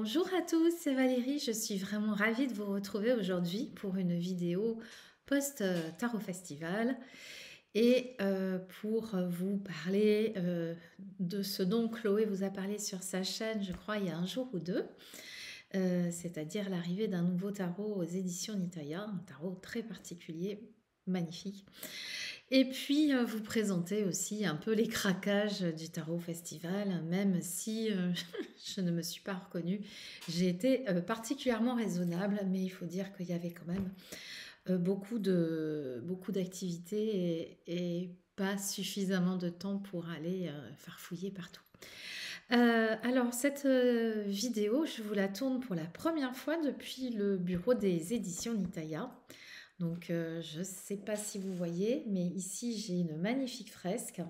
Bonjour à tous, c'est Valérie. Je suis vraiment ravie de vous retrouver aujourd'hui pour une vidéo post-Tarot Festival et pour vous parler de ce dont Chloé vous a parlé sur sa chaîne, je crois, il y a un jour ou deux, c'est-à-dire l'arrivée d'un nouveau tarot aux éditions Nitaya, un tarot très particulier, magnifique. Et puis, vous présenter aussi un peu les craquages du Tarot Festival, même si je ne me suis pas reconnue. J'ai été particulièrement raisonnable, mais il faut dire qu'il y avait quand même beaucoup d'activités et pas suffisamment de temps pour aller farfouiller partout. Alors, cette vidéo, je vous la tourne pour la première fois depuis le bureau des éditions Nitaya. Donc, je ne sais pas si vous voyez, mais ici, j'ai une magnifique fresque.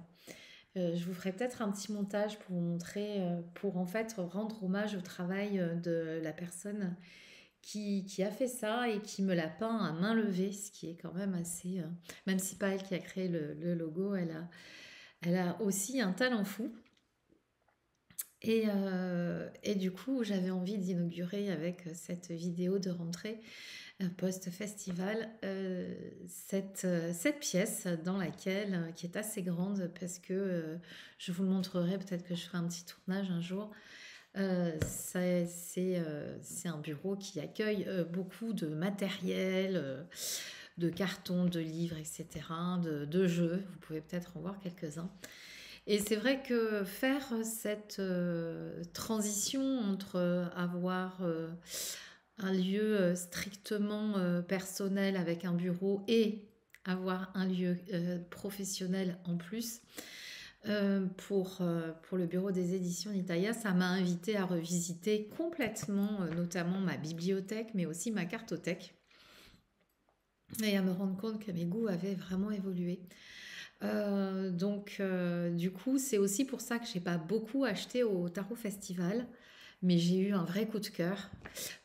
Je vous ferai peut-être un petit montage pour vous montrer, pour en fait rendre hommage au travail de la personne qui a fait ça et qui me l'a peint à main levée, ce qui est quand même assez... même si pas elle qui a créé le logo, elle a aussi un talent fou. Et du coup, j'avais envie d'inaugurer avec cette vidéo de rentrée post-festival, cette pièce dans laquelle, qui est assez grande parce que je vous le montrerai, peut-être que je ferai un petit tournage un jour. C'est un bureau qui accueille beaucoup de matériel, de cartons, de livres, etc., de jeux. Vous pouvez peut-être en voir quelques-uns. Et c'est vrai que faire cette transition entre avoir un lieu strictement personnel avec un bureau et avoir un lieu professionnel en plus, pour le bureau des éditions Nitaya, ça m'a invité à revisiter complètement, notamment ma bibliothèque, mais aussi ma cartothèque, et à me rendre compte que mes goûts avaient vraiment évolué. Du coup, c'est aussi pour ça que j'ai pas beaucoup acheté au Tarot Festival, mais j'ai eu un vrai coup de cœur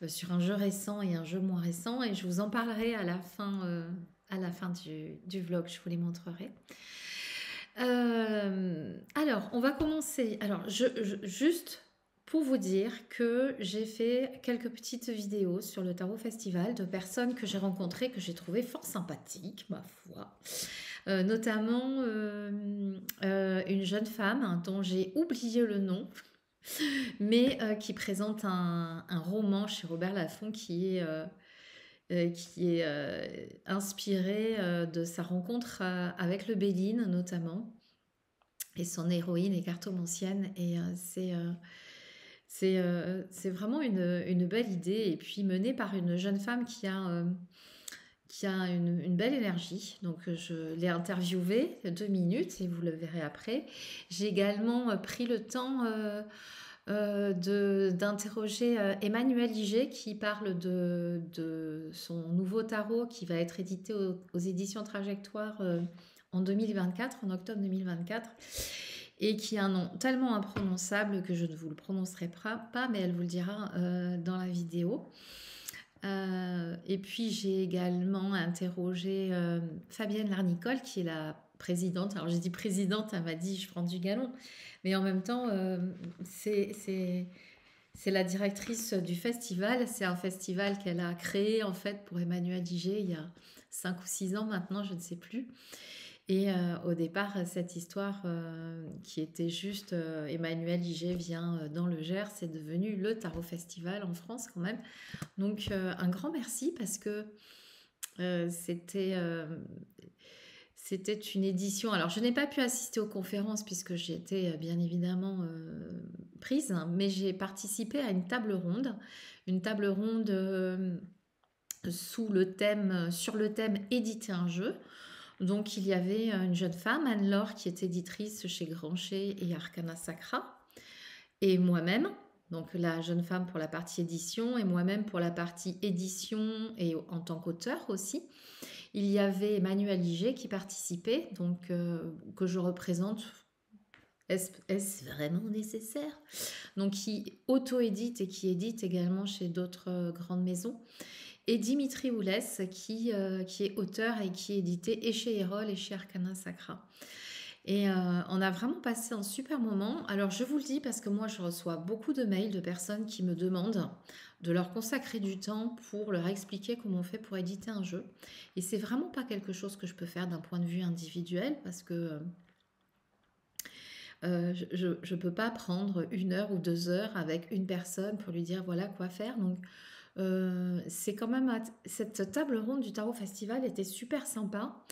sur un jeu récent et un jeu moins récent, et je vous en parlerai à la fin du vlog, je vous les montrerai. Alors, on va commencer. Alors, juste pour vous dire que j'ai fait quelques petites vidéos sur le Tarot Festival de personnes que j'ai rencontrées, que j'ai trouvées fort sympathiques, ma foi. Notamment une jeune femme dont j'ai oublié le nom, mais qui présente un roman chez Robert Laffont qui est inspiré de sa rencontre avec le Béline notamment. Et son héroïne est cartomancienne et c'est vraiment une belle idée. Et puis menée par une jeune femme qui a une belle énergie. Donc je l'ai interviewée 2 minutes et vous le verrez après. J'ai également pris le temps d'interroger Emmanuel Iger qui parle de son nouveau tarot qui va être édité aux éditions Trajectoire en 2024, en octobre 2024, et qui a un nom tellement imprononçable que je ne vous le prononcerai pas, mais elle vous le dira dans la vidéo. Et puis j'ai également interrogé Fabienne Larnicole qui est la présidente. Alors j'ai dit présidente, elle m'a dit je prends du galon, mais en même temps c'est la directrice du festival. C'est un festival qu'elle a créé en fait pour Emmanuel Iger il y a 5 ou 6 ans maintenant, je ne sais plus. Et au départ, cette histoire qui était juste Emmanuel Iger vient dans le Gers, c'est devenu le Tarot Festival en France quand même. Donc un grand merci parce que c'était une édition. Alors je n'ai pas pu assister aux conférences puisque j'y étais bien évidemment prise, hein, mais j'ai participé à une table ronde sur le thème éditer un jeu. Donc il y avait une jeune femme, Anne-Laure, qui est éditrice chez Grancher et Arcana Sacra, et moi-même, donc la jeune femme pour la partie édition, et moi-même pour la partie édition et en tant qu'auteur aussi. Il y avait Emmanuel Iger qui participait, donc que je représente. Est-ce vraiment nécessaire? Donc qui auto-édite et qui édite également chez d'autres grandes maisons. Et Dimitri Oulès qui est auteur et qui est édité et chez Erol et chez Arcana Sacra. Et on a vraiment passé un super moment. Alors je vous le dis parce que moi je reçois beaucoup de mails de personnes qui me demandent de leur consacrer du temps pour leur expliquer comment on fait pour éditer un jeu. Et c'est vraiment pas quelque chose que je peux faire d'un point de vue individuel parce que je peux pas prendre 1 heure ou 2 heures avec une personne pour lui dire voilà quoi faire. Donc c'est quand même cette table ronde du Tarot Festival était super sympa.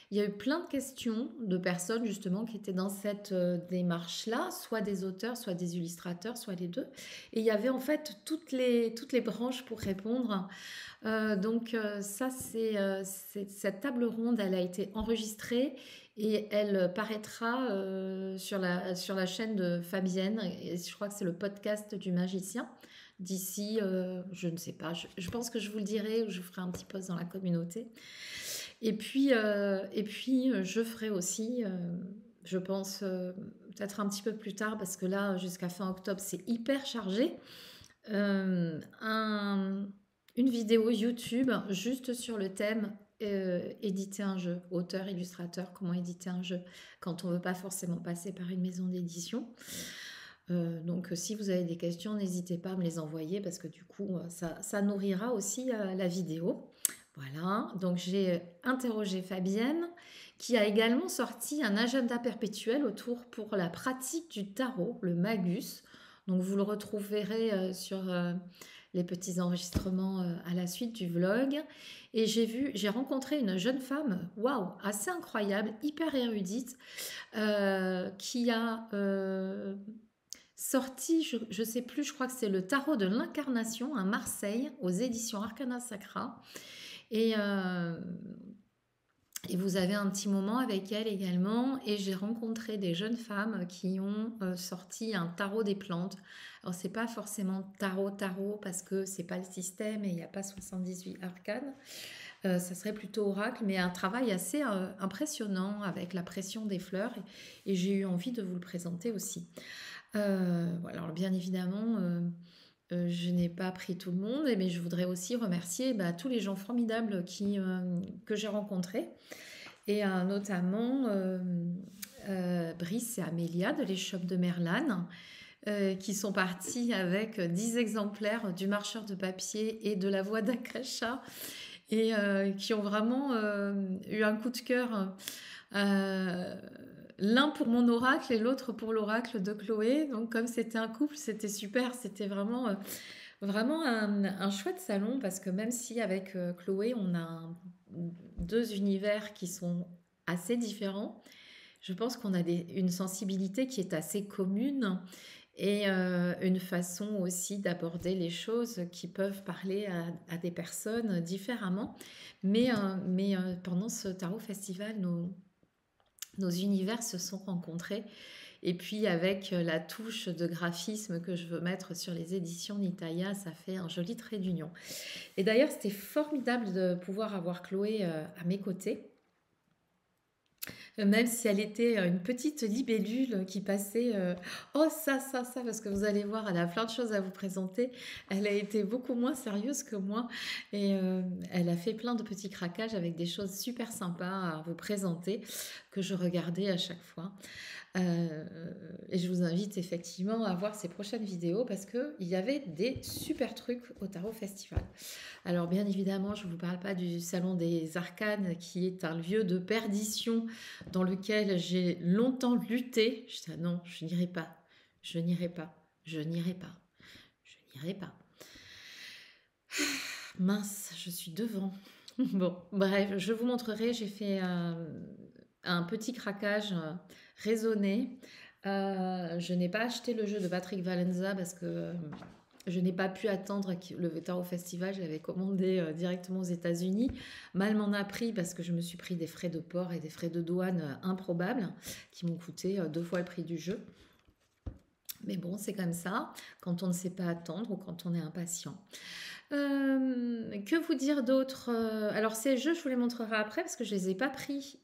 Il y a eu plein de questions de personnes justement qui étaient dans cette démarche-là, soit des auteurs, soit des illustrateurs, soit les deux. Et il y avait en fait toutes les branches pour répondre. Donc ça, cette table ronde, elle a été enregistrée et elle paraîtra sur la chaîne de Fabienne. Et je crois que c'est le podcast du magicien. D'ici, je ne sais pas, je pense que je vous le dirai ou je ferai un petit post dans la communauté. Et puis, je ferai aussi, je pense, peut-être un petit peu plus tard, parce que là, jusqu'à fin octobre, c'est hyper chargé, euh, un- une vidéo YouTube juste sur le thème éditer un jeu, auteur, illustrateur, comment éditer un jeu, quand on ne veut pas forcément passer par une maison d'édition. Donc, si vous avez des questions, n'hésitez pas à me les envoyer, parce que du coup, ça nourrira aussi la vidéo. Voilà, donc j'ai interrogé Fabienne qui a également sorti un agenda perpétuel autour pour la pratique du tarot, le Magus. Donc vous le retrouverez sur les petits enregistrements à la suite du vlog. Et j'ai rencontré une jeune femme, waouh, assez incroyable, hyper érudite, qui a sorti, je ne sais plus, je crois que c'est le tarot de l'incarnation à Marseille, aux éditions Arcana Sacra. Et, euh, et vous avez un petit moment avec elle également. Et j'ai rencontré des jeunes femmes qui ont sorti un tarot des plantes. Alors, c'est pas forcément tarot parce que c'est pas le système et il n'y a pas 78 arcanes. Ça serait plutôt oracle, mais un travail assez impressionnant avec la pression des fleurs. Et j'ai eu envie de vous le présenter aussi. Voilà, alors bien évidemment, je n'ai pas pris tout le monde, mais je voudrais aussi remercier tous les gens formidables que j'ai rencontrés, et notamment Brice et Amélia de l'échoppe de Merlane, qui sont partis avec 10 exemplaires du marcheur de papier et de la voix d'Akasha, et qui ont vraiment eu un coup de cœur. euh, L'un pour mon oracle et l'autre pour l'oracle de Chloé. Donc comme c'était un couple, c'était super. C'était vraiment un chouette salon, parce que même si avec Chloé, on a deux univers qui sont assez différents, je pense qu'on a une sensibilité qui est assez commune, et une façon aussi d'aborder les choses qui peuvent parler à des personnes différemment. Mais pendant ce Tarot Festival, nos univers se sont rencontrés. Et puis avec la touche de graphisme que je veux mettre sur les éditions Nitaya, ça fait un joli trait d'union. Et d'ailleurs, c'était formidable de pouvoir avoir Chloé à mes côtés, même si elle était une petite libellule qui passait oh ça, parce que vous allez voir, elle a plein de choses à vous présenter. Elle a été beaucoup moins sérieuse que moi, et elle a fait plein de petits craquages avec des choses super sympas à vous présenter, que je regardais à chaque fois. Euh, et je vous invite effectivement à voir ces prochaines vidéos, parce qu'il y avait des super trucs au Tarot Festival. Alors bien évidemment, je ne vous parle pas du Salon des Arcanes, qui est un lieu de perdition dans lequel j'ai longtemps lutté. Je disais non, je n'irai pas, je n'irai pas, je n'irai pas, je n'irai pas. Mince, je suis devant. Bon, bref, je vous montrerai. J'ai fait un petit craquage raisonné. Je n'ai pas acheté le jeu de Patrick Valenza parce que je n'ai pas pu attendre le Tarot Festival. Je l'avais commandé directement aux États-Unis. Mal m'en a pris, parce que je me suis pris des frais de port et des frais de douane improbables qui m'ont coûté 2 fois le prix du jeu. Mais bon, c'est comme ça quand on ne sait pas attendre ou quand on est impatient. Que vous dire d'autre? Alors ces jeux, je vous les montrerai après parce que je les ai pas pris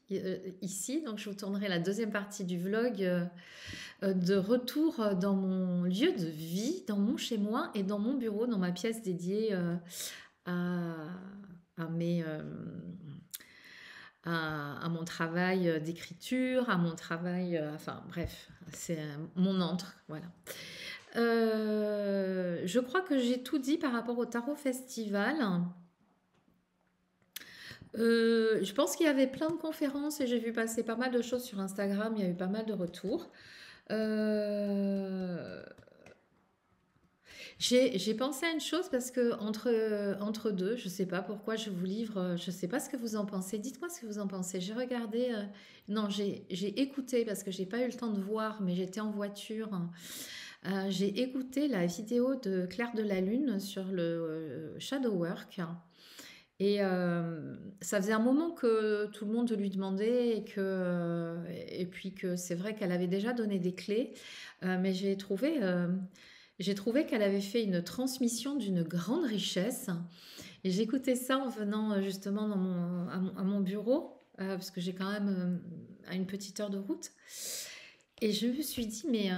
ici. Donc je vous tournerai la deuxième partie du vlog de retour dans mon lieu de vie, dans mon chez-moi et dans mon bureau, dans ma pièce dédiée à mes, à mon travail d'écriture, à mon travail, enfin bref, c'est mon antre, voilà. Je crois que j'ai tout dit par rapport au Tarot Festival. Je pense qu'il y avait plein de conférences et j'ai vu passer pas mal de choses sur Instagram, il y a eu pas mal de retours. Euh, j'ai pensé à une chose parce que entre deux, je sais pas pourquoi je vous livre, je sais pas ce que vous en pensez. Dites-moi ce que vous en pensez. J'ai regardé, non, j'ai écouté parce que j'ai pas eu le temps de voir, mais j'étais en voiture. J'ai écouté la vidéo de Claire de la Lune sur le shadow work. Et ça faisait un moment que tout le monde lui demandait et puis que c'est vrai qu'elle avait déjà donné des clés, mais j'ai trouvé qu'elle avait fait une transmission d'une grande richesse. Et j'écoutais ça en venant justement à mon bureau, parce que j'ai quand même à une petite heure de route. Et je me suis dit, mais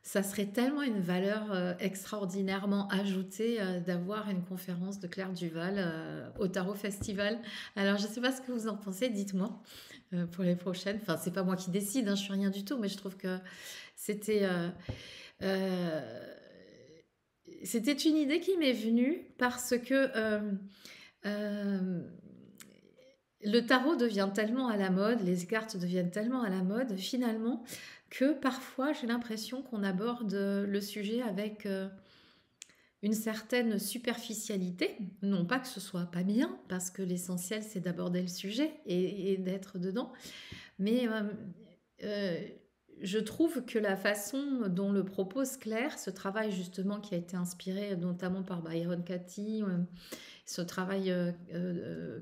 ça serait tellement une valeur extraordinairement ajoutée d'avoir une conférence de Claire Duval au Tarot Festival. Alors, je ne sais pas ce que vous en pensez, dites-moi pour les prochaines. Enfin, c'est pas moi qui décide, hein, je suis rien du tout, mais je trouve que c'était euh, c'était une idée qui m'est venue parce que euh, le tarot devient tellement à la mode, les cartes deviennent tellement à la mode finalement que parfois j'ai l'impression qu'on aborde le sujet avec une certaine superficialité. Non pas que ce soit pas bien, parce que l'essentiel c'est d'aborder le sujet et d'être dedans, mais euh, je trouve que la façon dont le propose Claire, ce travail justement qui a été inspiré notamment par Byron Katie, ce travail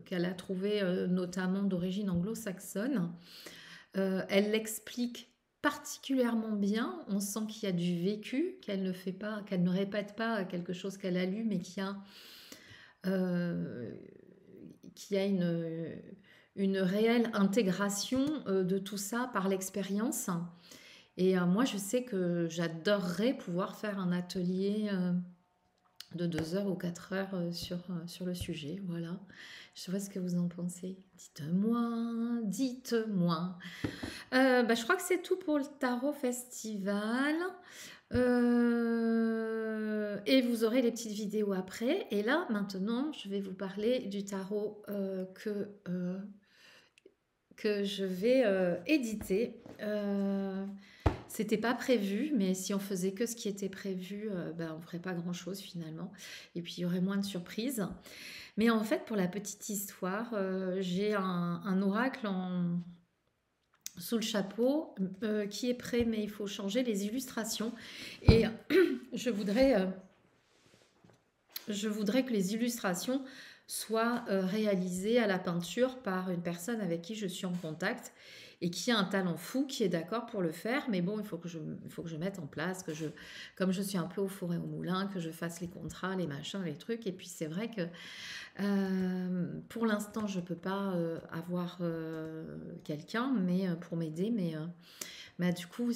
qu'elle a trouvé notamment d'origine anglo-saxonne, elle l'explique particulièrement bien. On sent qu'il y a du vécu, qu'elle ne fait pas, qu'elle ne répète pas quelque chose qu'elle a lu, mais euh, qu'il y a une réelle intégration de tout ça par l'expérience. Et moi, je sais que j'adorerais pouvoir faire un atelier de 2 heures ou 4 heures sur le sujet. Voilà. Je sais pas ce que vous en pensez. Dites-moi, dites-moi. Je crois que c'est tout pour le Tarot Festival. Et vous aurez les petites vidéos après. Et là, maintenant, je vais vous parler du tarot que je vais éditer. C'était pas prévu, mais si on faisait que ce qui était prévu, on ferait pas grand-chose finalement. Et puis il y aurait moins de surprises. Mais en fait, pour la petite histoire, j'ai un oracle sous le chapeau qui est prêt, mais il faut changer les illustrations. Et je voudrais, je voudrais que les illustrations soient réalisées à la peinture par une personne avec qui je suis en contact et qui a un talent fou, qui est d'accord pour le faire. Mais bon, il faut que je mette en place, comme je suis un peu au four et au moulin, que je fasse les contrats, les machins, les trucs. Et puis c'est vrai que pour l'instant, je ne peux pas avoir quelqu'un mais, pour m'aider, mais du coup,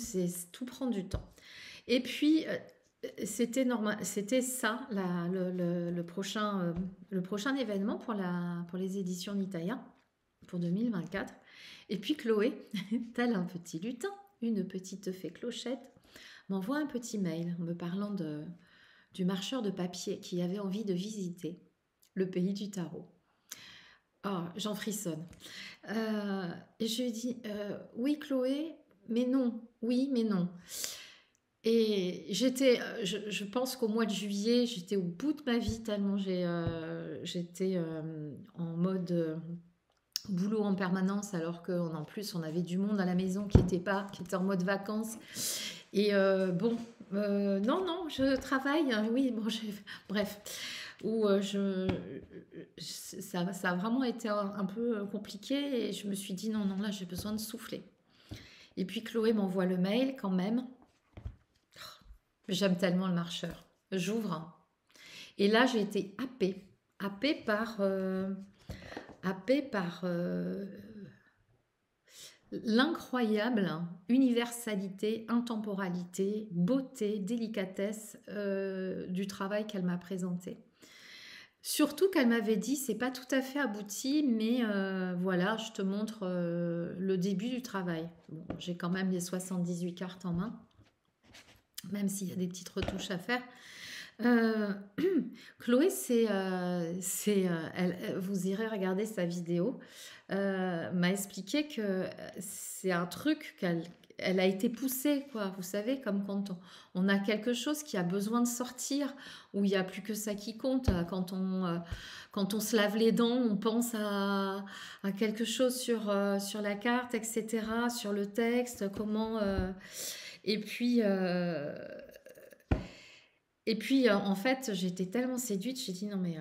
tout prend du temps. Et puis, c'était normal, c'était ça le prochain événement pour les éditions Nitaya pour 2024. Et puis Chloé, tel un petit lutin, une petite fée clochette, m'envoie un petit mail me parlant du marcheur de papier qui avait envie de visiter le pays du tarot. Oh, j'en frissonne. Et je lui dis, oui Chloé, mais non, oui, mais non. Et je pense qu'au mois de juillet, j'étais au bout de ma vie tellement j'étais en mode boulot en permanence, alors qu'en plus on avait du monde à la maison qui était en mode vacances. Et non, non, je travaille, hein, oui, bon, bref, où ça a vraiment été un peu compliqué et je me suis dit non, non, là j'ai besoin de souffler. Et puis Chloé m'envoie le mail quand même. J'aime tellement le marcheur. J'ouvre. Et là, j'ai été happée par l'incroyable universalité, intemporalité, beauté, délicatesse du travail qu'elle m'a présenté. Surtout qu'elle m'avait dit, c'est pas tout à fait abouti, mais voilà, je te montre le début du travail. Bon, j'ai quand même les 78 cartes en main, même s'il y a des petites retouches à faire. Euh, Chloé, vous irez regarder sa vidéo, m'a expliqué que c'est un truc elle a été poussée, quoi. Vous savez, comme quand on a quelque chose qui a besoin de sortir, où il n'y a plus que ça qui compte. Quand on se lave les dents, on pense à quelque chose sur la carte, etc., sur le texte, comment... et puis... euh, et puis, en fait, j'étais tellement séduite, j'ai dit non, mais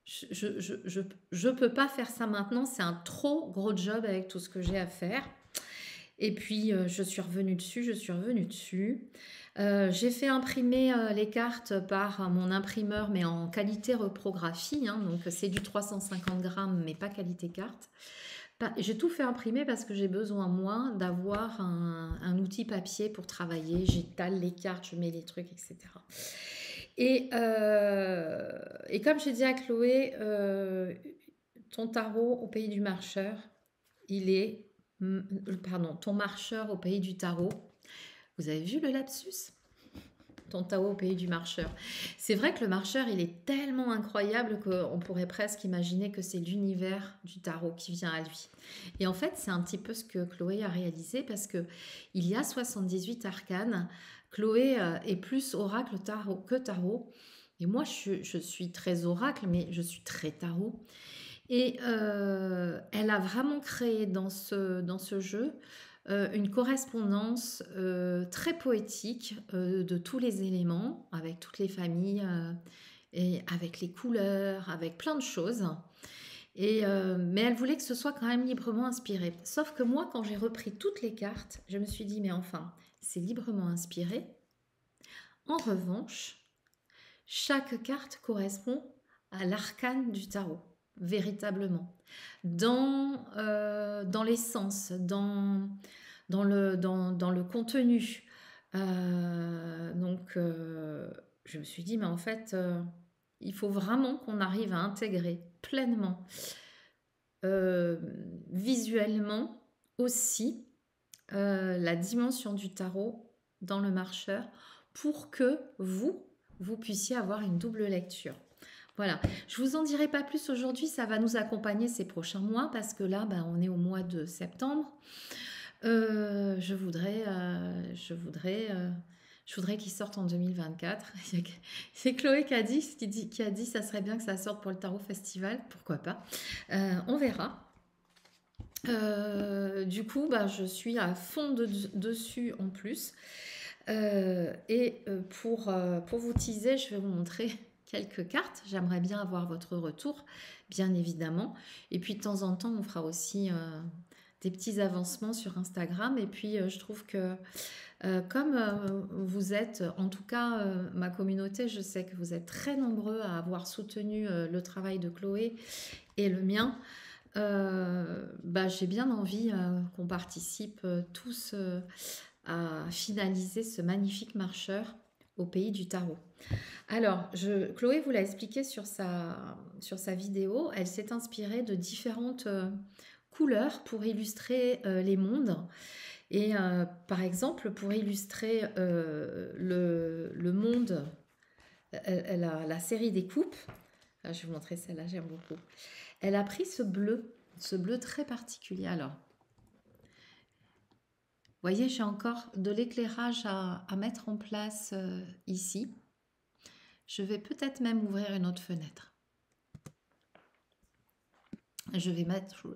je peux pas faire ça maintenant, c'est un trop gros job avec tout ce que j'ai à faire. Et puis, je suis revenue dessus. J'ai fait imprimer les cartes par mon imprimeur, mais en qualité reprographie, hein, donc c'est du 350 grammes, mais pas qualité carte. J'ai tout fait imprimer parce que j'ai besoin, moi, d'avoir un outil papier pour travailler. J'étale les cartes, je mets les trucs, etc. Et comme j'ai dit à Chloé, ton tarot au pays du marcheur, il est... Pardon, ton marcheur au pays du tarot. Vous avez vu le lapsus? Ton tarot au pays du marcheur. C'est vrai que le marcheur, il est tellement incroyable qu'on pourrait presque imaginer que c'est l'univers du tarot qui vient à lui. Et en fait, c'est un petit peu ce que Chloé a réalisé parce que il y a 78 arcanes. Chloé est plus oracle tarot que tarot. Et moi, je suis très oracle, mais je suis très tarot. Et elle a vraiment créé dans ce jeu une correspondance très poétique de tous les éléments, avec toutes les familles, et avec les couleurs, avec plein de choses. Mais elle voulait que ce soit quand même librement inspiré. Sauf que moi, quand j'ai repris toutes les cartes, je me suis dit, mais enfin, c'est librement inspiré. En revanche, chaque carte correspond à l'arcane du tarot, véritablement. Dans l'essence, dans le contenu. Je me suis dit, mais en fait, il faut vraiment qu'on arrive à intégrer pleinement, visuellement aussi, la dimension du tarot dans le marcheur pour que vous puissiez avoir une double lecture. Voilà, je vous en dirai pas plus aujourd'hui, ça va nous accompagner ces prochains mois parce que là, on est au mois de septembre. Je voudrais qu'il sorte en 2024. C'est Chloé qui a dit ça serait bien que ça sorte pour le Tarot Festival, pourquoi pas. On verra. Du coup, je suis à fond dessus en plus. Pour vous teaser, je vais vous montrer quelques cartes. J'aimerais bien avoir votre retour, bien évidemment. Et puis de temps en temps, on fera aussi des petits avancements sur Instagram. Et puis je trouve que comme vous êtes, en tout cas ma communauté, je sais que vous êtes très nombreux à avoir soutenu le travail de Chloé et le mien. J'ai bien envie qu'on participe tous à finaliser ce magnifique marcheur au pays du tarot. Alors, Chloé vous l'a expliqué sur sa vidéo, elle s'est inspirée de différentes couleurs pour illustrer les mondes. Et par exemple, pour illustrer le monde, elle a la série des coupes. Je vais vous montrer celle-là, j'aime beaucoup. Elle a pris ce bleu très particulier. Alors, vous voyez, j'ai encore de l'éclairage à mettre en place ici. Je vais peut-être même ouvrir une autre fenêtre. Je vais mettre...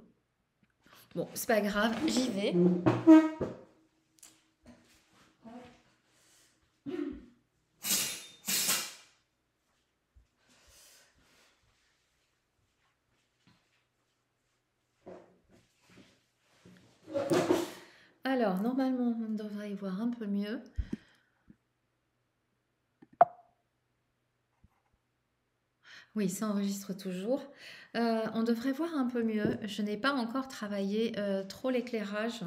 Bon, c'est pas grave, j'y vais. Alors, normalement, on devrait y voir un peu mieux. Oui, ça enregistre toujours. On devrait voir un peu mieux. Je n'ai pas encore travaillé trop l'éclairage.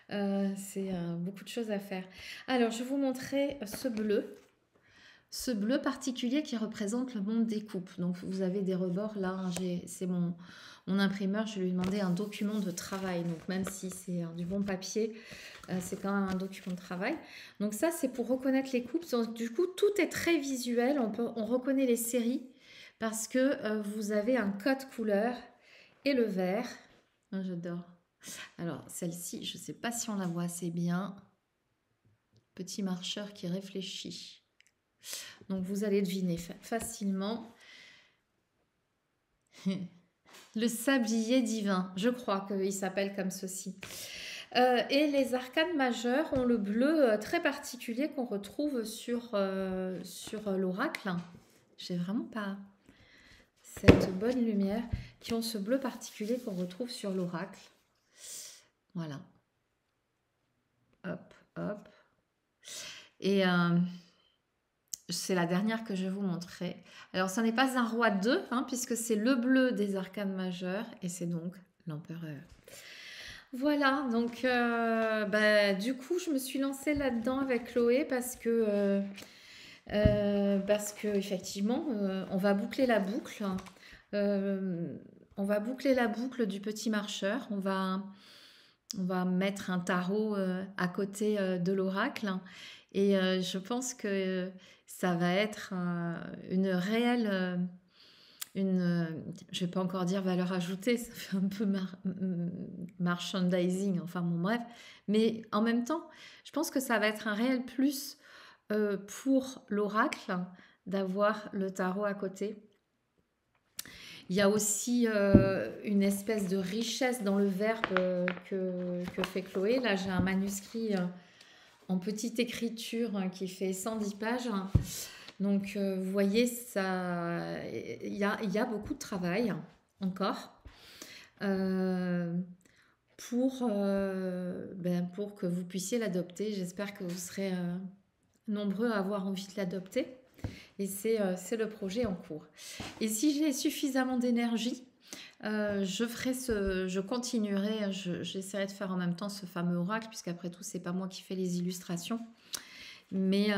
C'est beaucoup de choses à faire. Alors, je vais vous montrer ce bleu. ce bleu particulier qui représente le monde des coupes. Donc vous avez des rebords là, hein, c'est mon imprimeur, je lui ai demandé un document de travail. Donc même si c'est du bon papier, c'est quand même un document de travail. Donc ça c'est pour reconnaître les coupes. Donc, du coup tout est très visuel, on reconnaît les séries parce que vous avez un code couleur et le vert. Oh, j'adore. Alors celle-ci, je ne sais pas si on la voit assez bien. Petit marcheur qui réfléchit. Donc vous allez deviner facilement. Le sablier divin, je crois qu'il s'appelle comme ceci. Et les arcanes majeures ont le bleu très particulier qu'on retrouve sur l'oracle. J'ai vraiment pas cette bonne lumière, qui ont ce bleu particulier qu'on retrouve sur l'oracle. Voilà. Hop, hop. Et c'est la dernière que je vais vous montrer. Alors, ce n'est pas un roi 2, hein, puisque c'est le bleu des arcanes majeures, et c'est donc l'empereur. Voilà, donc du coup, je me suis lancée là-dedans avec Chloé parce que effectivement, on va boucler la boucle. On va boucler la boucle du petit marcheur. On va mettre un tarot à côté de l'oracle. Et je pense que ça va être une réelle, je ne vais pas encore dire valeur ajoutée, ça fait un peu merchandising, enfin bon bref. Mais en même temps, je pense que ça va être un réel plus pour l'oracle d'avoir le tarot à côté. Il y a aussi une espèce de richesse dans le verbe que fait Chloé. Là, j'ai un manuscrit en petite écriture qui fait 110 pages. Donc, vous voyez, il y a beaucoup de travail encore pour que vous puissiez l'adopter. J'espère que vous serez nombreux à avoir envie de l'adopter. Et c'est le projet en cours. Et si j'ai suffisamment d'énergie, je continuerai, j'essaierai de faire en même temps ce fameux oracle, puisqu'après tout, c'est pas moi qui fais les illustrations. Mais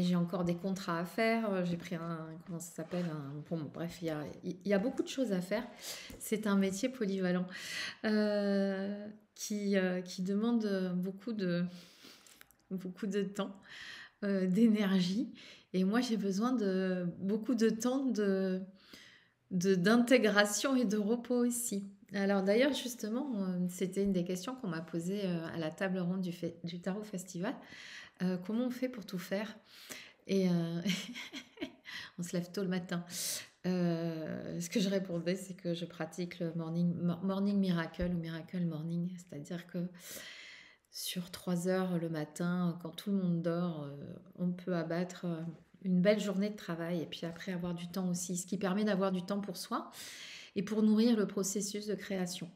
j'ai encore des contrats à faire. J'ai pris comment ça s'appelle bref, il y a beaucoup de choses à faire. C'est un métier polyvalent qui demande beaucoup de temps, d'énergie. Et moi, j'ai besoin de beaucoup de temps d'intégration et de repos aussi. Alors d'ailleurs, justement, c'était une des questions qu'on m'a posées à la table ronde du Tarot Festival. Comment on fait pour tout faire? Et on se lève tôt le matin. Ce que je répondais, c'est que je pratique le morning miracle ou miracle morning. C'est-à-dire que sur 3 heures le matin, quand tout le monde dort, on peut abattre une belle journée de travail et puis après avoir du temps aussi, ce qui permet d'avoir du temps pour soi et pour nourrir le processus de création.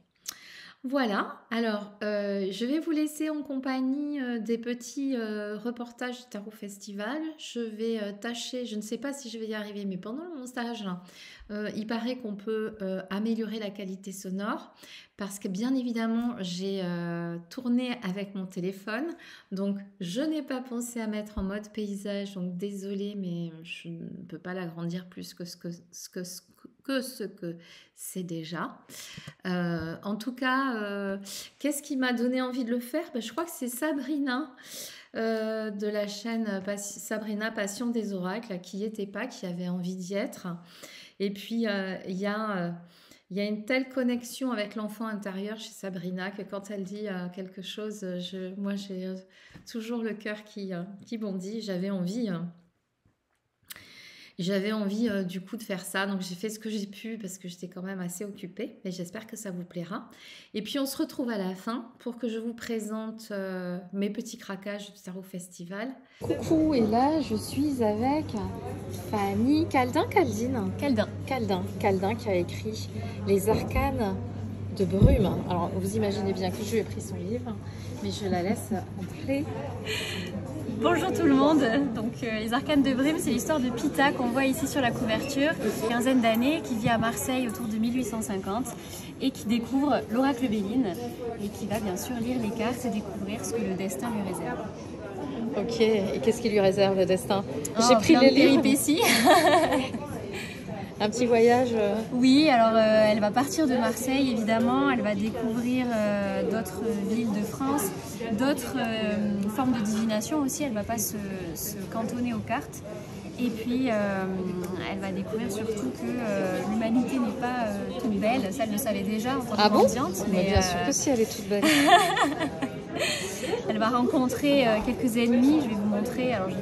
Voilà, alors je vais vous laisser en compagnie des petits reportages du Tarot Festival. Je vais tâcher, je ne sais pas si je vais y arriver, mais pendant le montage, il paraît qu'on peut améliorer la qualité sonore parce que bien évidemment, j'ai tourné avec mon téléphone. Donc, je n'ai pas pensé à mettre en mode paysage, donc désolée, mais je ne peux pas l'agrandir plus que ce que c'est déjà. En tout cas, qu'est-ce qui m'a donné envie de le faire? Je crois que c'est Sabrina de la chaîne Sabrina Passion des Oracles qui n'y était pas, qui avait envie d'y être. Et puis, il y a une telle connexion avec l'enfant intérieur chez Sabrina que quand elle dit quelque chose, moi j'ai toujours le cœur qui bondit. J'avais envie du coup de faire ça, donc j'ai fait ce que j'ai pu parce que j'étais quand même assez occupée, mais j'espère que ça vous plaira. Et puis on se retrouve à la fin pour que je vous présente mes petits craquages du Tarot Festival. Coucou, et là je suis avec Fanny Caldin qui a écrit Les Arcanes de Brume. Alors vous imaginez bien que je lui ai pris son livre, mais je la laisse entrer. Bonjour tout le monde, donc Les Arcanes de Brume, c'est l'histoire de Pita qu'on voit ici sur la couverture, une quinzaine d'années, qui vit à Marseille autour de 1850 et qui découvre l'oracle Béline et qui va bien sûr lire les cartes et découvrir ce que le destin lui réserve. Ok, et qu'est-ce qui lui réserve le destin? J'ai pris les péripéties. Un petit voyage Oui, alors elle va partir de Marseille, évidemment. Elle va découvrir d'autres villes de France, d'autres formes de divination aussi. Elle ne va pas se cantonner aux cartes. Et puis, elle va découvrir surtout que l'humanité n'est pas toute belle. Ça, elle le savait déjà en tant que mendiante. Mais bien sûr que si, elle est toute belle. Elle va rencontrer quelques ennemis. Je vais vous montrer. Alors, j'ai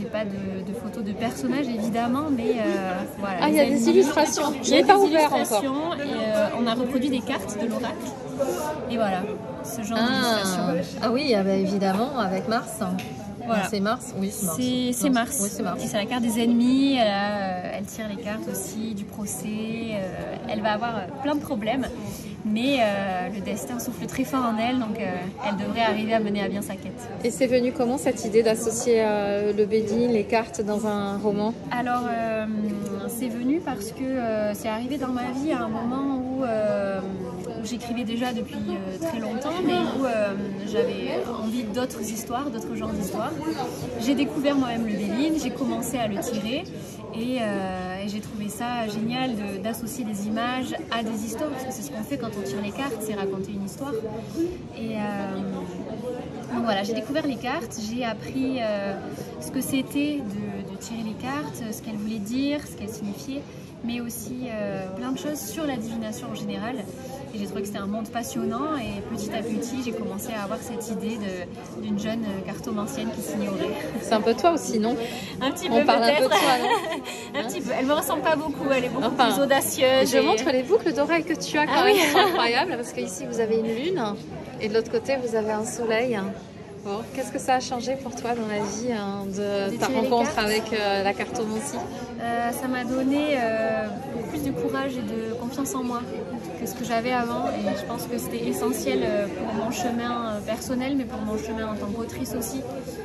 pas de photos de personnages évidemment, mais voilà. Ah, il y a des illustrations. Je n'ai pas ouvert encore. Et on a reproduit des cartes de l'oracle. Et voilà, ce genre d'illustration. Ah oui, évidemment, avec Mars. Voilà. C'est Mars? Oui, c'est Mars. C'est Mars. Oui, c'est Mars. Et c'est la carte des ennemis, elle tire les cartes aussi, du procès. Elle va avoir plein de problèmes, mais le destin souffle très fort en elle, donc elle devrait arriver à mener à bien sa quête. Et c'est venu comment cette idée d'associer le Bédine, les cartes dans un roman? Alors, c'est venu parce que c'est arrivé dans ma vie à un moment où j'écrivais déjà depuis très longtemps, mais où j'avais envie d'autres histoires, d'autres genres d'histoires. J'ai découvert moi-même le Béline, j'ai commencé à le tirer et j'ai trouvé ça génial d'associer des images à des histoires, parce que c'est ce qu'on fait quand on tire les cartes, c'est raconter une histoire. Et donc voilà, j'ai découvert les cartes, j'ai appris ce que c'était de tirer les cartes, ce qu'elles voulaient dire, ce qu'elles signifiaient, mais aussi plein de choses sur la divination en général. Et j'ai trouvé que c'était un monde passionnant et petit à petit, j'ai commencé à avoir cette idée d'une jeune cartomancienne qui s'ignorait. C'est un peu toi aussi, non? Un petit peu, peut-être. On parle un peu de toi, non? Un petit peu. Elle me ressemble pas beaucoup, elle est beaucoup plus audacieuse. Je montre les boucles d'oreilles que tu as quand même, c'est incroyable, parce qu'ici vous avez une lune et de l'autre côté vous avez un soleil. Bon, qu'est-ce que ça a changé pour toi dans la vie de ta rencontre avec la cartomancie? Ça m'a donné plus de courage et de confiance en moi que ce que j'avais avant, et je pense que c'était essentiel pour mon chemin personnel, mais pour mon chemin en tant qu'autrice aussi,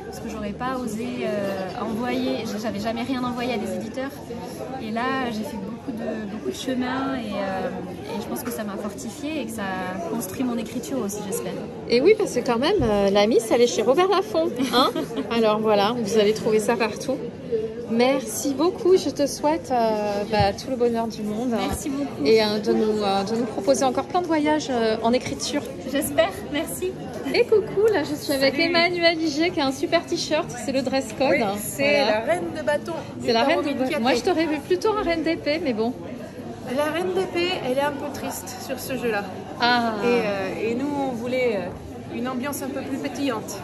parce que j'aurais pas osé envoyer, j'avais jamais rien envoyé à des éditeurs, et là j'ai fait beaucoup de chemin, et je pense que ça m'a fortifiée et que ça a construit mon écriture aussi, j'espère. Et oui, parce que quand même, la Miss, elle est chez Robert Laffont, hein. Alors voilà, vous allez trouver ça partout. Merci beaucoup, je te souhaite tout le bonheur du monde. Merci beaucoup. Et de nous proposer encore plein de voyages en écriture. J'espère, merci. Et coucou, là je suis avec Emmanuelle Liger qui a un super t-shirt, c'est le dress code. Oui, c'est la reine de bâton. C'est la reine de bâton. Moi je t'aurais vu plutôt en reine d'épée, mais bon. La reine d'épée, elle est un peu triste sur ce jeu-là. Ah. Et nous on voulait une ambiance un peu plus pétillante.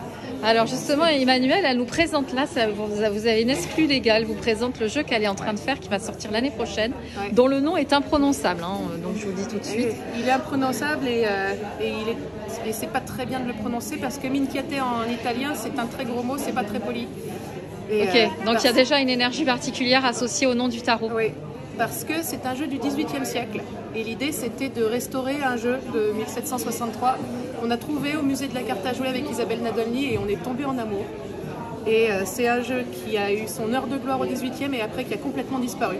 Alors justement, Emmanuelle, elle nous présente là, vous avez une exclue légale, vous présente le jeu qu'elle est en train de faire, qui va sortir l'année prochaine, dont le nom est imprononçable, hein, donc je vous le dis tout de suite. Il est imprononçable et c'est pas très bien de le prononcer parce que minchiate en italien, c'est un très gros mot, c'est pas très poli. Et, ok, donc il y a déjà une énergie particulière associée au nom du tarot. Oui, parce que c'est un jeu du XVIIIe siècle. Et l'idée, c'était de restaurer un jeu de 1763 qu'on a trouvé au musée de la carte à jouer avec Isabelle Nadolny, et on est tombé en amour. Et c'est un jeu qui a eu son heure de gloire au 18e et après qui a complètement disparu.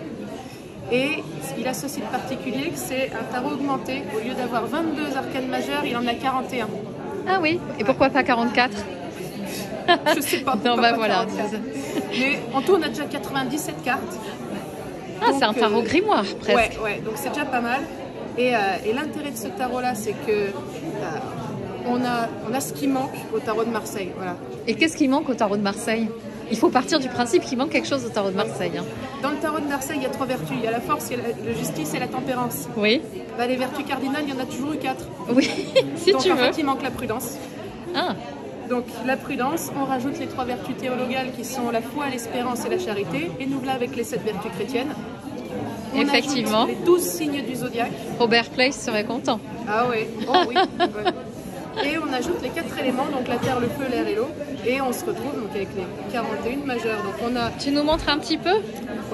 Et il a ceci de particulier que c'est un tarot augmenté. Au lieu d'avoir 22 arcanes majeures, il en a 41. Ah oui, et pourquoi pas 44? Je sais pas. Non, bah voilà. Mais en tout, on a déjà 97 cartes. Ah, c'est un tarot grimoire, presque. Ouais, donc c'est déjà pas mal. Et l'intérêt de ce tarot-là, c'est que on a ce qui manque au tarot de Marseille. Voilà. Et qu'est-ce qui manque au tarot de Marseille? Il faut partir du principe qu'il manque quelque chose au tarot de Marseille. Hein. Dans le tarot de Marseille, il y a 3 vertus. Il y a la force, il y a la justice et la tempérance. Oui. Bah, les vertus cardinales, il y en a toujours eu 4. Oui, si donc, tu veux. Donc en fait, il manque la prudence. Ah. Donc la prudence, on rajoute les 3 vertus théologales qui sont la foi, l'espérance et la charité, et nous voilà avec les 7 vertus chrétiennes. On effectivement. Les 12 signes du zodiaque. Robert Place serait content. Ah oui, oh oui. Ouais. Et on ajoute les 4 éléments, donc la terre, le feu, l'air et l'eau, et on se retrouve donc avec les 41 majeures. Donc on a. Tu nous montres un petit peu?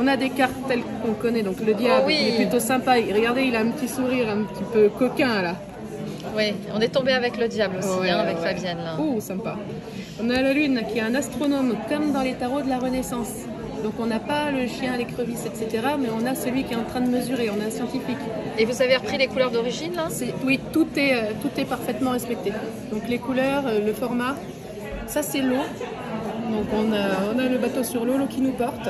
On a des cartes telles qu'on connaît, donc le diable, il est plutôt sympa. Regardez, il a un petit sourire un petit peu coquin là. Oui, on est tombé avec le diable aussi, avec Fabienne là. Oh, sympa. On a la lune qui est un astronome comme dans les tarots de la Renaissance. Donc on n'a pas le chien, l'écrevisse, etc. Mais on a celui qui est en train de mesurer, on a un scientifique. Et vous avez repris les couleurs d'origine là? Oui, tout est parfaitement respecté. Donc les couleurs, le format, Ça c'est l'eau. Donc on a le bateau sur l'eau qui nous porte.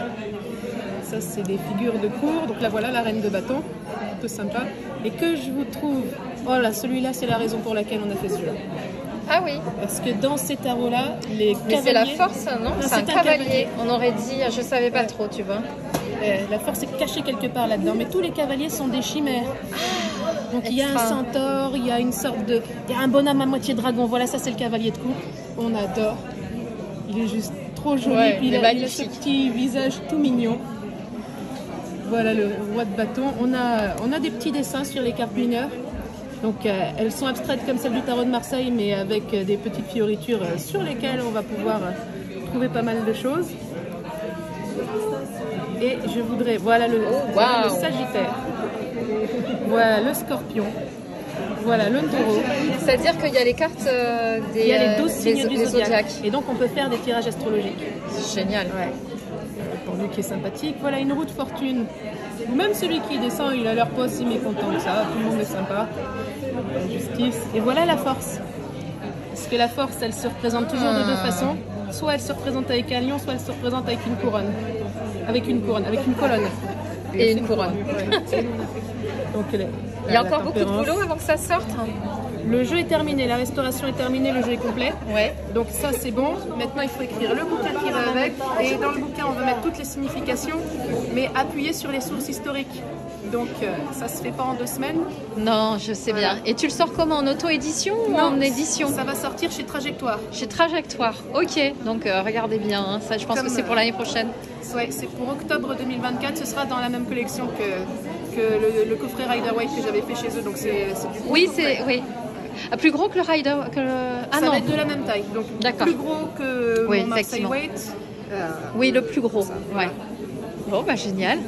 Ça c'est des figures de cour. Donc là voilà la reine de bâton, plutôt sympa. Et que je vous trouve, oh là celui-là c'est la raison pour laquelle on a fait celui-là. Ah oui. Parce que dans ces tarots-là, les cavaliers... Mais c'est la force, non? C'est un cavalier. On aurait dit, je savais pas trop, tu vois. La force est cachée quelque part là-dedans. Mais tous les cavaliers sont des chimères. Donc il y a un centaure, il y a une sorte de... Il y a un bonhomme à moitié dragon. Voilà, ça c'est le cavalier de coupe. On adore. Il est juste trop joli. Ouais, il a ce petit visage tout mignon. Voilà le roi de bâton. On a des petits dessins sur les cartes mineures. Donc elles sont abstraites comme celles du tarot de Marseille, mais avec des petites fioritures sur lesquelles on va pouvoir trouver pas mal de choses. Et je voudrais, voilà le Sagittaire, voilà le Scorpion, voilà le Taureau. C'est-à-dire qu'il y a les cartes il y a les 12 signes du zodiaque. Et donc on peut faire des tirages astrologiques. C'est génial. Ouais. Pour lui qui est sympathique. Voilà une roue de fortune. Même celui qui descend, il a l'air pas si mécontent que ça. Tout le monde est sympa. La justice. Et voilà la force. Parce que la force, elle se représente toujours de deux façons. Soit elle se représente avec un lion, soit elle se représente avec une couronne. Avec une colonne. Et une couronne. Ouais. Donc, il y a encore beaucoup de boulot avant que ça sorte. Le jeu est terminé, la restauration est terminée, le jeu est complet. Ouais. Donc ça c'est bon. Maintenant il faut écrire le bouquin qui va avec. Et dans le bouquin on va mettre toutes les significations, mais appuyer sur les sources historiques. Donc ça se fait pas en 2 semaines. Non, je sais bien. Et tu le sors comment? En auto-édition ou en édition? Ça va sortir chez Trajectoire. Chez Trajectoire, ok. Donc regardez bien, hein. Ça je pense que c'est pour l'année prochaine. Ouais, c'est pour octobre 2024. Ce sera dans la même collection que le coffret Rider Waite que j'avais fait chez eux. Donc c'est du coup, oui, c'est... Oui. Plus gros que le Rider. Ça va être de la même taille. Donc plus gros que mon Marseille Waite. Oui, le plus gros. Ouais. Bon, bah génial.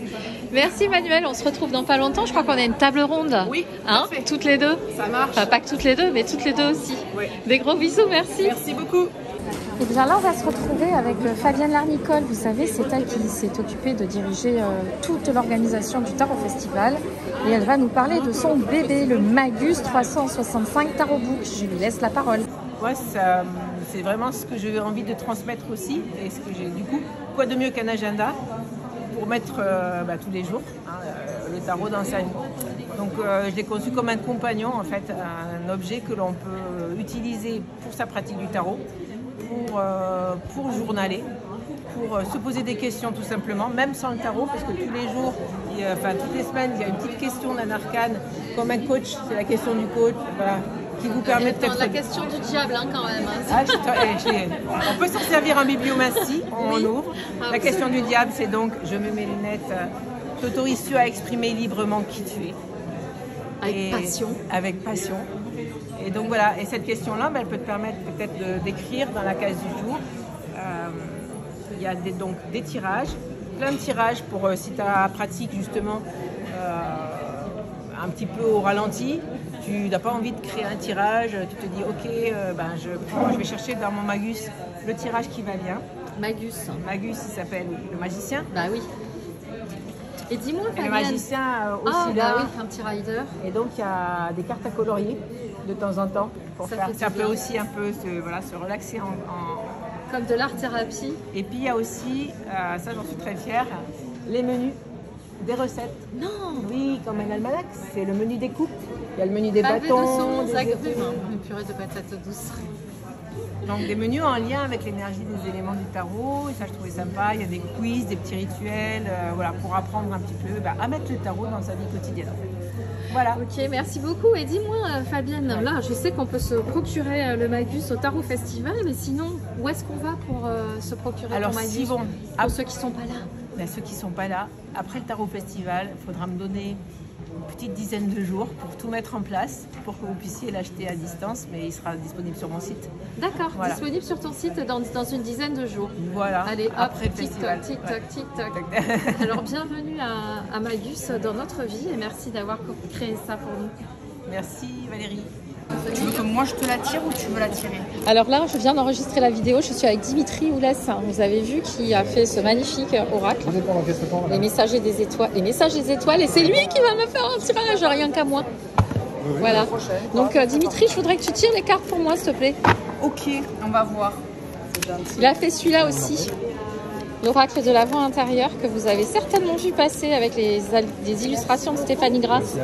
Merci Emmanuelle, on se retrouve dans pas longtemps. Je crois qu'on a une table ronde. Oui, hein, toutes les deux. Ça marche. Enfin, pas que toutes les deux, mais toutes les deux aussi. Oui. Des gros bisous, merci. Merci beaucoup. Et bien là, on va se retrouver avec Fabienne Larnicole. Vous savez, c'est elle qui s'est occupée de diriger toute l'organisation du Tarot Festival. Et elle va nous parler de son bébé, le Magus 365 Tarot Book. Je lui laisse la parole. Ouais, c'est vraiment ce que j'ai envie de transmettre aussi. Et ce que j'ai du coup, quoi de mieux qu'un agenda pour mettre tous les jours le tarot dans sa vie. Donc je l'ai conçu comme un compagnon, en fait, un objet que l'on peut utiliser pour sa pratique du tarot, pour journaler, pour se poser des questions tout simplement, même sans le tarot, parce que tous les jours, toutes les semaines, il y a une petite question d'un arcane, comme un coach, c'est la question du coach, voilà, qui vous permet peut-être... La question du diable, hein, quand même. On peut s'en servir en bibliomancie, on ouvre. La question du diable, c'est donc, je me mets les lunettes, t'autorises-tu à exprimer librement qui tu es? Avec passion. Avec passion. Et donc voilà, et cette question-là, elle peut te permettre peut-être d'écrire dans la case du jour. Il y a donc des tirages, plein de tirages pour si tu as pratique justement un petit peu au ralenti, tu n'as pas envie de créer un tirage, tu te dis ok, je vais chercher dans mon Magus le tirage qui va bien. Magus, il s'appelle le magicien. Bah oui. Et dis-moi, le magicien aussi là. Oui, un petit rider. Et donc il y a des cartes à colorier de temps en temps pour ça peut aussi un peu se relaxer comme de l'art-thérapie. Et puis il y a aussi, ça j'en suis très fière, les menus des recettes. Non. Oui, comme un almanach, c'est le menu des coupes. Il y a le menu des bâtons. Une purée de patates douces. Donc des menus en lien avec l'énergie des éléments du tarot, et ça je trouvais sympa. Il y a des quiz, des petits rituels, pour apprendre un petit peu à mettre le tarot dans sa vie quotidienne. En fait. Voilà. Ok, merci beaucoup. Et dis-moi Fabienne, là je sais qu'on peut se procurer le Magus au Tarot Festival, mais sinon où est-ce qu'on va pour se procurer ton Magus pour ceux qui ne sont pas là? Ceux qui ne sont pas là, après le Tarot Festival, il faudra me donner une petite dizaine de jours pour tout mettre en place, pour que vous puissiez l'acheter à distance, mais il sera disponible sur mon site. D'accord, voilà. Disponible sur ton site dans une dizaine de jours. Voilà, allez, hop, après le festival. TikTok. Alors bienvenue à Magus dans notre vie et merci d'avoir créé ça pour nous. Merci Valérie. Tu veux que moi je te la tire ou tu veux la tirer? Alors là, je viens d'enregistrer la vidéo. Je suis avec Dimitri Oulès, vous avez vu, qui a fait ce magnifique oracle. Les messagers des étoiles. Les messages des étoiles. Et c'est lui qui va me faire un tirage, rien qu'à moi. Voilà. Donc Dimitri, je voudrais que tu tires les cartes pour moi, s'il te plaît. Ok, on va voir. Il a fait celui-là aussi. L'oracle de l'avant intérieur que vous avez certainement vu passer avec des illustrations de Stéphanie Grasse.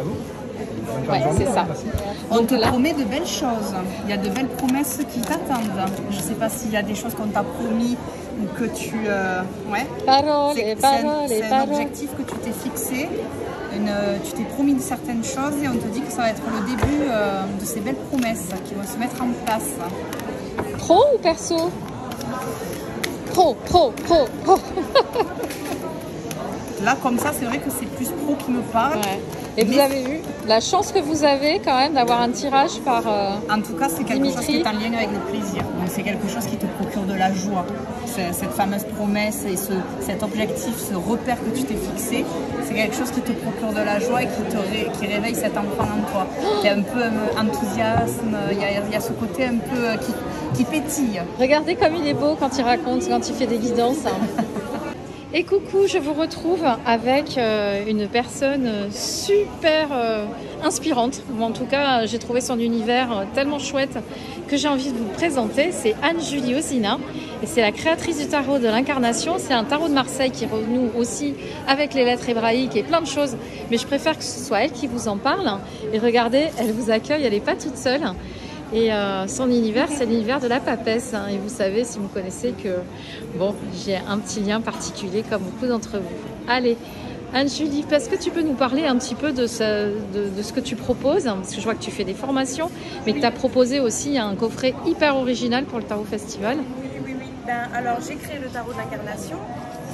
Ouais, c'est ça. On te promet de belles choses. Il y a de belles promesses qui t'attendent. Je ne sais pas s'il y a des choses qu'on t'a promis ou que tu... Ouais. C'est un objectif que tu t'es fixé. Tu t'es promis certaines choses et on te dit que ça va être le début de ces belles promesses qui vont se mettre en place. Pro ou perso? Pro. Là, comme ça, c'est vrai que c'est plus pro qui me parle. Ouais. Et vous avez vu la chance que vous avez quand même d'avoir un tirage par en tout cas, c'est quelque chose qui est en lien avec le plaisir. Donc c'est quelque chose qui te procure de la joie. Cette fameuse promesse et cet objectif, ce repère que tu t'es fixé, c'est quelque chose qui te procure de la joie et qui réveille cet enfant en toi. Tu es un peu enthousiasme, il y a ce côté un peu qui pétille. Regardez comme il est beau quand il raconte, quand il fait des guidances. Et coucou, je vous retrouve avec une personne super inspirante. En tout cas, j'ai trouvé son univers tellement chouette que j'ai envie de vous présenter. C'est Anne-Julie Ozina et c'est la créatrice du tarot de l'incarnation. C'est un tarot de Marseille qui renoue aussi avec les lettres hébraïques et plein de choses. Mais je préfère que ce soit elle qui vous en parle. Et regardez, elle vous accueille, elle n'est pas toute seule. Et son univers, c'est l'univers de la papesse. Hein. Et vous savez, si vous connaissez, que bon, j'ai un petit lien particulier comme beaucoup d'entre vous. Allez, Anne-Julie, est-ce que tu peux nous parler un petit peu de ce que tu proposes? Parce que je vois que tu fais des formations, mais que tu as proposé aussi un coffret hyper original pour le Tarot Festival. Oui. Alors, j'ai créé le tarot de l'incarnation,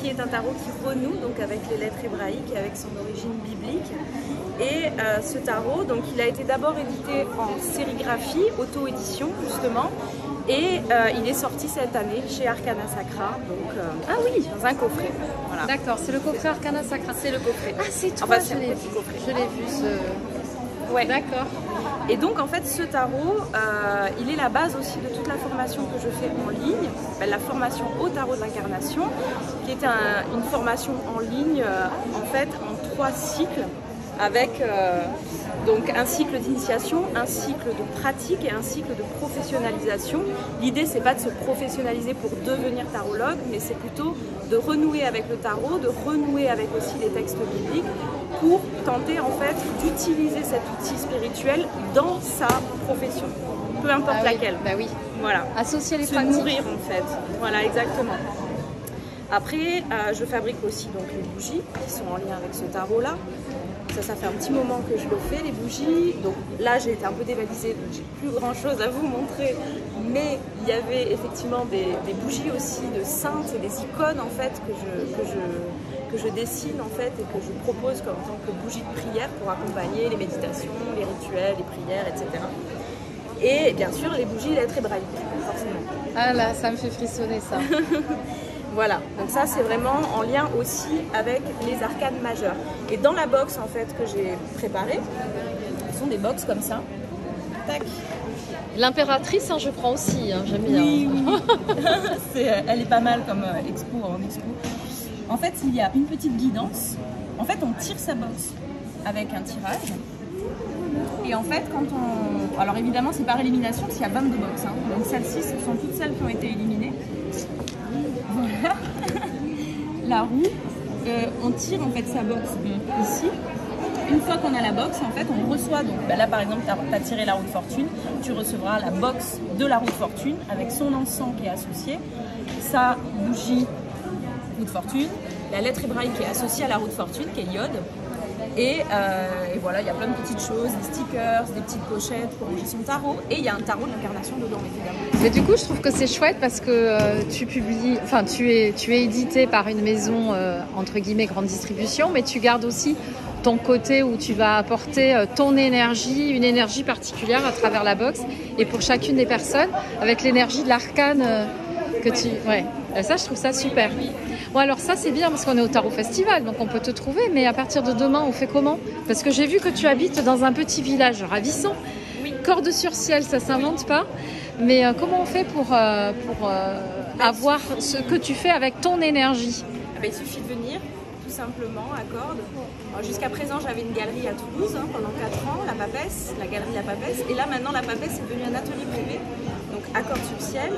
qui est un tarot qui renoue donc avec les lettres hébraïques et avec son origine biblique. Et ce tarot, donc, il a été d'abord édité en sérigraphie, auto-édition justement, et il est sorti cette année chez Arcana Sacra, donc ah oui, dans un coffret. Voilà. D'accord, c'est le coffret Arcana Sacra. C'est le coffret. Ah, c'est toi, enfin, je l'ai vu. Ouais. D'accord. Et donc en fait ce tarot, il est la base aussi de toute la formation que je fais en ligne, la formation au tarot de l'incarnation, qui est une formation en ligne en fait en 3 cycles, avec donc un cycle d'initiation, un cycle de pratique et un cycle de professionnalisation. L'idée c'est pas de se professionnaliser pour devenir tarologue, mais c'est plutôt de renouer avec le tarot, de renouer avec aussi les textes bibliques pour tenter en fait d'utiliser cet outil spirituel dans sa profession, peu importe laquelle. Bah oui. Voilà. Associer les se pratiques. nourrir en fait. Voilà, exactement. Après, je fabrique aussi donc les bougies qui sont en lien avec ce tarot-là. Ça fait un petit moment que je le fais, les bougies. Donc là, j'ai été un peu dévalisée, donc j'ai plus grand-chose à vous montrer. Mais il y avait effectivement des bougies aussi de saintes et des icônes en fait que je dessine en fait et que je propose comme en tant que bougie de prière pour accompagner les méditations, les rituels, les prières, etc. Et bien sûr, les bougies lettres hébraïques, forcément. Ah là, ça me fait frissonner ça. Voilà, donc ça c'est vraiment en lien aussi avec les arcanes majeures. Et dans la box en fait que j'ai préparée, ce sont des box comme ça. Tac. L'impératrice, hein, je prends aussi, hein, j'aime bien. Oui. Elle est pas mal comme expo en expo. En fait, il y a une petite guidance. En fait, on tire sa box avec un tirage. Et en fait, quand on... Alors évidemment, c'est par élimination, parce qu'il y a 22 box. Hein. Donc celles-ci, ce sont toutes celles qui ont été éliminées. Voilà. La roue, on tire en fait sa box ici. Une fois qu'on a la box, en fait, on reçoit, donc là par exemple, tu as tiré la roue de fortune, tu recevras la box de la roue de fortune avec son encens qui est associé, sa bougie roue de fortune, la lettre hébraïque qui est associée à la roue de fortune, qui est Yod. Et voilà, il y a plein de peties choses, des stickers, des petites pochettes pour ranger son tarot. Et il y a un tarot de l'incarnation dedans, évidemment. Mais du coup, je trouve que c'est chouette parce que tu publies, enfin, tu es édité par une maison entre guillemets grande distribution, mais tu gardes aussi ton côté où tu vas apporter ton énergie, une énergie particulière à travers la box. Et pour chacune des personnes, avec l'énergie de l'arcane que tu... Ouais, ça, je trouve ça super. Bon, alors ça, c'est bien parce qu'on est au Tarot Festival, donc on peut te trouver. Mais à partir de demain, on fait comment? Parce que j'ai vu que tu habites dans un petit village ravissant. Oui. Corde sur ciel, ça s'invente pas. Mais comment on fait pour avoir ce que tu fais avec ton énergie? Il suffit de venir, tout simplement, à Cordes. Jusqu'à présent, j'avais une galerie à Toulouse pendant 4 ans, la Papesse, la galerie La Papesse. Et là, maintenant, la Papesse est devenue un atelier privé, donc à Cordes sur ciel.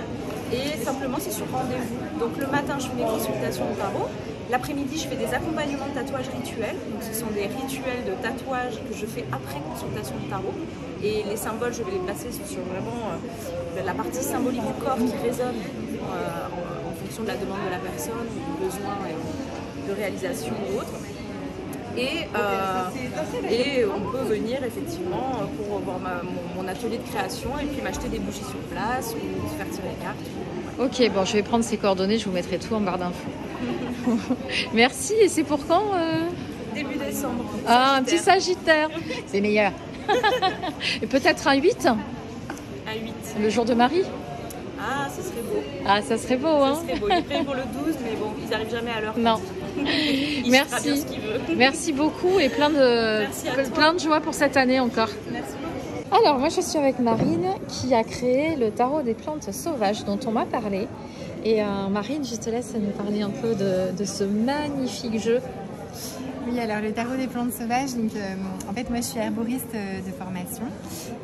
et simplement c'est sur rendez-vous. Donc le matin je fais mes consultations au tarot, l'après-midi je fais des accompagnements de tatouage rituels, donc ce sont des rituels de tatouage que je fais après consultation de tarot, et les symboles je vais les placer sur vraiment la partie symbolique du corps qui résonne en fonction de la demande de la personne, du besoin de réalisation ou autre. Et on peut venir effectivement pour voir mon atelier de création et puis m'acheter des bougies sur place ou faire tirer les cartes. Ok, bon, je vais prendre ces coordonnées, je vous mettrai tout en barre d'infos. Merci, et c'est pour quand Début décembre. Ah, un petit Sagittaire, c'est meilleur. Et peut-être un 8 Un 8. le jour de Marie. Ah, ce serait beau. Ah, ça serait beau, hein. Ça serait beau. Il est prévu pour le 12, mais bon, ils n'arrivent jamais à l'heure. Non. Il fera bien Merci. ce qu'il veut. Merci beaucoup et plein de joie pour cette année encore. Merci beaucoup. Alors, moi, je suis avec Marine qui a créé le tarot des plantes sauvages dont on m'a parlé. Et Marine, je te laisse nous parler un peu de ce magnifique jeu. Oui, alors le tarot des plantes sauvages, donc en fait moi je suis herboriste de formation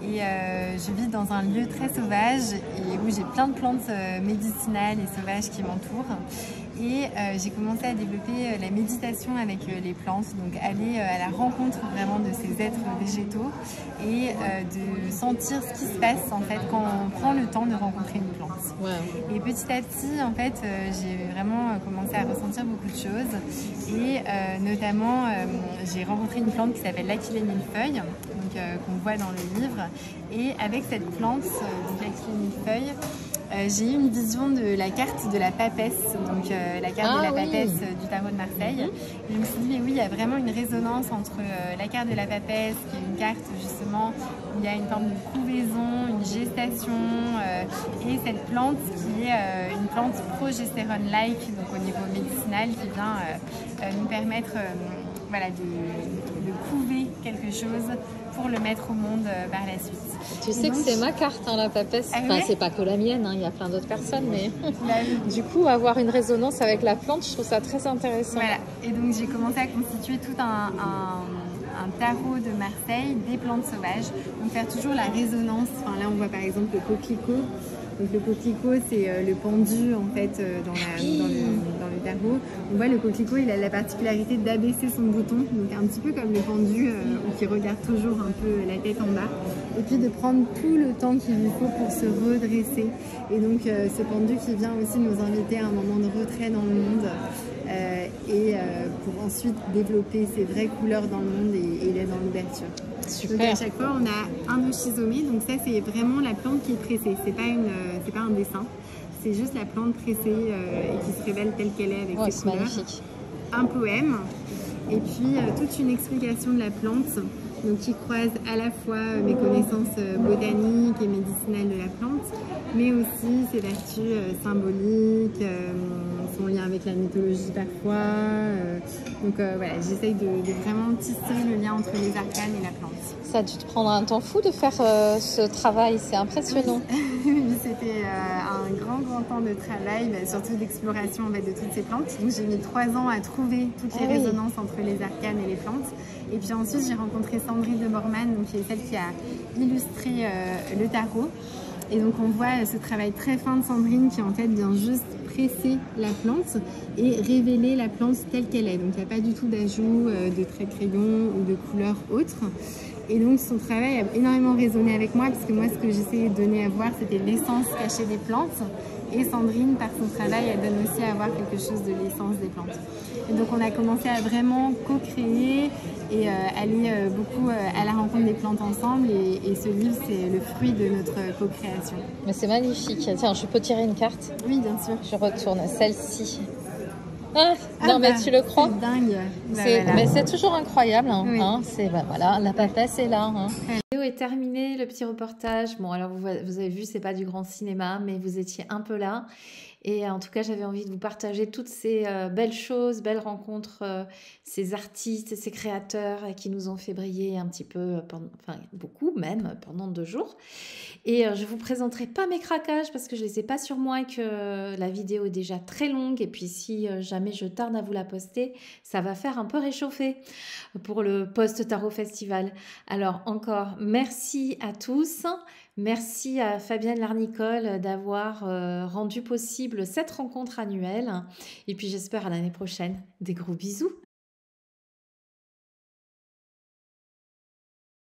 et je vis dans un lieu très sauvage et où j'ai plein de plantes médicinales et sauvages qui m'entourent. Et j'ai commencé à développer la méditation avec les plantes, donc aller à la rencontre vraiment de ces êtres végétaux et de sentir ce qui se passe en fait quand on prend le temps de rencontrer une plante. Ouais. Et petit à petit, en fait, j'ai vraiment commencé à ressentir beaucoup de choses et notamment j'ai rencontré une plante qui s'appelle l'Achillée millefeuille, qu'on voit dans le livre. Et avec cette plante, donc l'Achillée millefeuille, j'ai eu une vision de la carte de la papesse, donc la carte de la papesse du tarot de Marseille. Et je me suis dit, mais oui, il y a vraiment une résonance entre la carte de la papesse, qui est une carte justement où il y a une forme de couvaison, une gestation, et cette plante qui est une plante progestérone-like, donc au niveau médicinal, qui vient nous permettre voilà, de couver quelque chose pour le mettre au monde par la suite. Tu sais donc, que c'est ma carte, hein, la papesse. Enfin, c'est pas que la mienne, hein, il y a plein d'autres personnes, mais du coup, avoir une résonance avec la plante, je trouve ça très intéressant. Voilà, et donc j'ai commencé à constituer tout un tarot de Marseille des plantes sauvages. Donc faire toujours la résonance. Enfin, là, on voit par exemple le coquelicot. Donc le coquelicot, c'est le pendu en fait dans le tarot. On voit le coquelicot, il a la particularité d'abaisser son bouton, donc un petit peu comme le pendu qui regarde toujours un peu la tête en bas, et puis de prendre tout le temps qu'il lui faut pour se redresser. Et donc ce pendu qui vient aussi nous inviter à un moment de retrait dans le monde et pour ensuite développer ses vraies couleurs dans le monde et il est dans l'ouverture. Super. Donc à chaque fois on a un oschizomé, donc ça c'est vraiment la plante qui est pressée, c'est pas un dessin, c'est juste la plante pressée et qui se révèle telle qu'elle est avec ses couleurs. Magnifique. Un poème et puis toute une explication de la plante, donc qui croise à la fois mes connaissances botaniques et médicinales de la plante, mais aussi ses vertus symboliques, son lien avec la mythologie parfois. Donc voilà, j'essaye de vraiment tisser le lien entre les arcanes et la plante. Ça a dû te prendre un temps fou de faire ce travail, c'est impressionnant. Oui, c'était un grand temps de travail, surtout d'exploration en fait, de toutes ces plantes. Donc j'ai mis 3 ans à trouver toutes les résonances entre les arcanes et les plantes. Et puis ensuite j'ai rencontré Sandrine de Morman, donc, qui est celle qui a illustré le tarot. Et donc on voit ce travail très fin de Sandrine qui en fait vient juste presser la plante et révéler la plante telle qu'elle est. Donc il n'y a pas du tout d'ajout de traits de crayon ou de couleurs autres. Et donc son travail a énormément résonné avec moi parce que moi ce que j'essayais de donner à voir c'était l'essence cachée des plantes. Et Sandrine, par son travail, elle donne aussi à voir quelque chose de l'essence des plantes. Et donc on a commencé à vraiment co-créer et aller beaucoup à la rencontre des plantes ensemble. Et ce livre, c'est le fruit de notre co-création. Mais c'est magnifique. Tiens, je peux tirer une carte? Oui, bien sûr. Je retourne celle-ci. Ah, non, mais tu le crois? C'est dingue. Voilà. Mais c'est toujours incroyable. Hein, oui. hein, voilà, la papesse est là. Hein. La vidéo est terminée, le petit reportage. Bon, alors vous avez vu, c'est pas du grand cinéma, mais vous étiez un peu là. Et en tout cas, j'avais envie de vous partager toutes ces belles choses, belles rencontres, ces artistes, ces créateurs qui nous ont fait briller un petit peu, enfin beaucoup même, pendant 2 jours. Et je vous présenterai pas mes craquages parce que je les ai pas sur moi et que la vidéo est déjà très longue. Et puis si jamais je tarde à vous la poster, ça va faire un peu réchauffer pour le post-tarot festival. Alors encore, merci à tous. Merci à Fabienne Larnicole d'avoir rendu possible cette rencontre annuelle. Et puis j'espère à l'année prochaine. Des gros bisous.